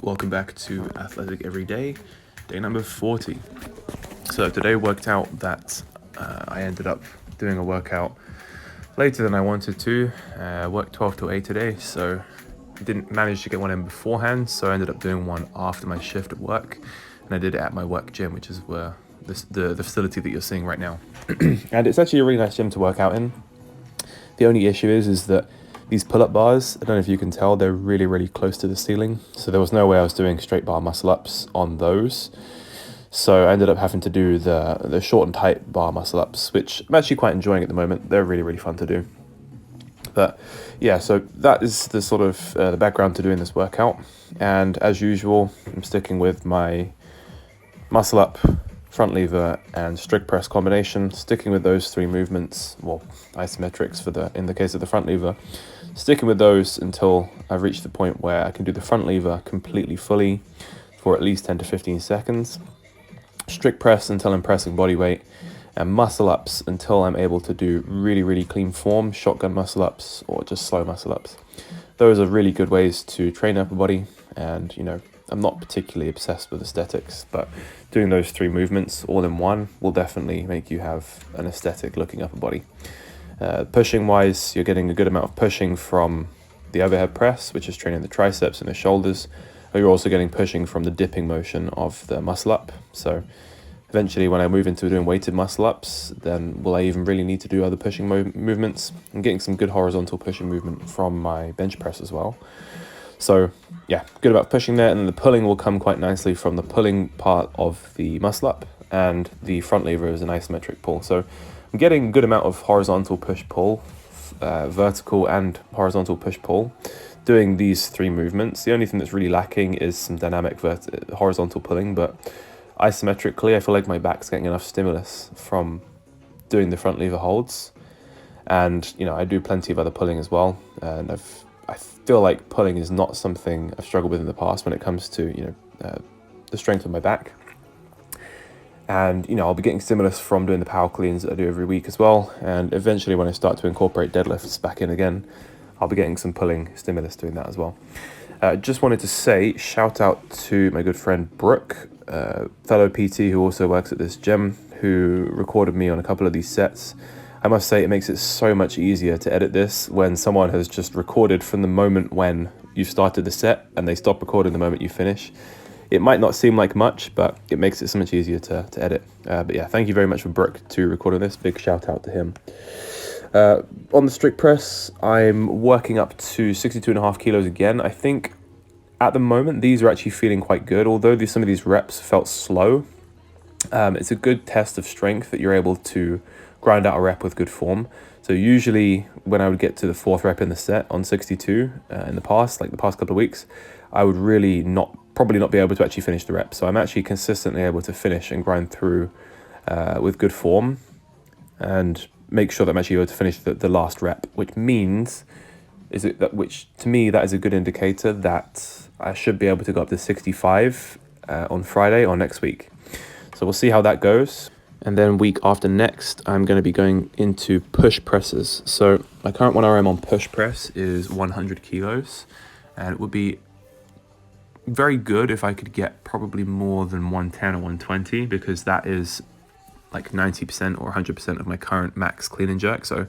welcome back to Athletic Every Day, day number 40. So today worked out that I ended up doing a workout later than I wanted to. Worked 12 to 8 today, so I didn't manage to get one in beforehand, so I ended up doing one after my shift at work, and I did it at my work gym, which is where the facility that you're seeing right now. And it's actually a really nice gym to work out in. The only issue is that these pull-up bars, I don't know if you can tell, they're really, really close to the ceiling. So there was no way I was doing straight bar muscle-ups on those. So I ended up having to do the short and tight bar muscle-ups, which I'm actually quite enjoying at the moment. They're really, really fun to do. But yeah, so that is the sort of the background to doing this workout. And as usual, I'm sticking with my muscle-up, front lever and strict press combination, sticking with those three movements, well, isometrics in the case of the front lever, sticking with those until I've reached the point where I can do the front lever completely fully for at least 10 to 15 seconds, strict press until I'm pressing body weight, and muscle ups until I'm able to do really, really clean form, shotgun muscle ups or just slow muscle ups. Those are really good ways to train upper body, and I'm not particularly obsessed with aesthetics, but doing those three movements all in one will definitely make you have an aesthetic looking upper body. Pushing wise, you're getting a good amount of pushing from the overhead press, which is training the triceps and the shoulders, but you're also getting pushing from the dipping motion of the muscle up. So eventually when I move into doing weighted muscle ups, then will I even really need to do other pushing movements? I'm getting some good horizontal pushing movement from my bench press as well. So yeah, good about pushing there, and then the pulling will come quite nicely from the pulling part of the muscle up, and the front lever is an isometric pull. So I'm getting a good amount of horizontal push-pull, vertical and horizontal push-pull, doing these three movements. The only thing that's really lacking is some dynamic horizontal pulling, but isometrically I feel like my back's getting enough stimulus from doing the front lever holds, and I do plenty of other pulling as well, and I feel like pulling is not something I've struggled with in the past when it comes to the strength of my back. And I'll be getting stimulus from doing the power cleans that I do every week as well, and eventually when I start to incorporate deadlifts back in again, I'll be getting some pulling stimulus doing that as well. Just wanted to say shout out to my good friend Brooke, fellow PT who also works at this gym, who recorded me on a couple of these sets. I must say it makes it so much easier to edit this when someone has just recorded from the moment when you started the set and they stop recording the moment you finish. It might not seem like much, but it makes it so much easier to edit. But yeah, thank you very much for Brooke to recording this. Big shout out to him. On the strict press, I'm working up to 62.5 kilos again. I think at the moment these are actually feeling quite good, although some of these reps felt slow. It's a good test of strength that you're able to grind out a rep with good form. So usually when I would get to the fourth rep in the set on 62 in the past couple of weeks, I would really probably not be able to actually finish the rep. So I'm actually consistently able to finish and grind through with good form and make sure that I'm actually able to finish the last rep, which to me that is a good indicator that I should be able to go up to 65 on Friday or next week. So we'll see how that goes. And then week after next, I'm going to be going into push presses. So my current 1RM on push press is 100 kilos. And it would be very good if I could get probably more than 110 or 120, because that is like 90% or 100% of my current max clean and jerk. So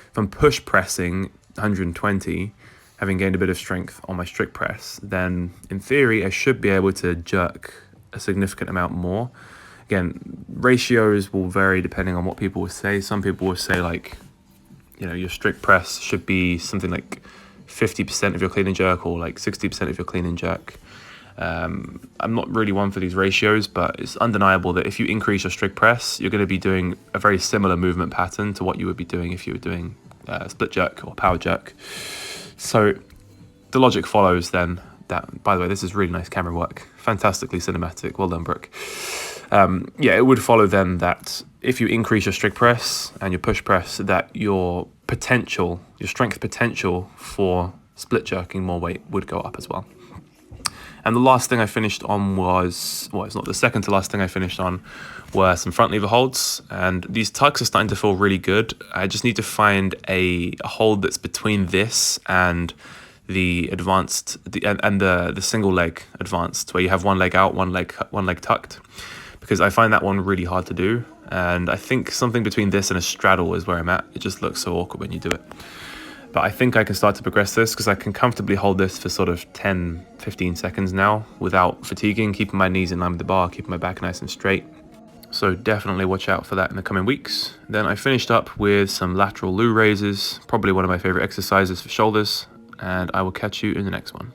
if I'm push pressing 120, having gained a bit of strength on my strict press, then in theory, I should be able to jerk a significant amount more. Again, ratios will vary depending on what people will say. Some people will say your strict press should be something like 50% of your clean and jerk or like 60% of your clean and jerk. I'm not really one for these ratios, but it's undeniable that if you increase your strict press, you're going to be doing a very similar movement pattern to what you would be doing if you were doing split jerk or power jerk. So the logic follows then that, by the way, this is really nice camera work. Fantastically cinematic. Well done, Brooke. It would follow then that if you increase your strict press and your push press, that your strength potential for split jerking more weight would go up as well. And the last thing I finished on it's not the second to last thing I finished on, were some front lever holds. And these tucks are starting to feel really good. I just need to find a hold that's between this and the advanced and the single leg advanced, where you have one leg out, one leg tucked, because I find that one really hard to do. And I think something between this and a straddle is where I'm at. It just looks so awkward when you do it. But I think I can start to progress this, because I can comfortably hold this for sort of 10-15 seconds now without fatiguing, keeping my knees in line with the bar, keeping my back nice and straight. So definitely watch out for that in the coming weeks. Then I finished up with some lateral loo raises, probably one of my favorite exercises for shoulders, and I will catch you in the next one.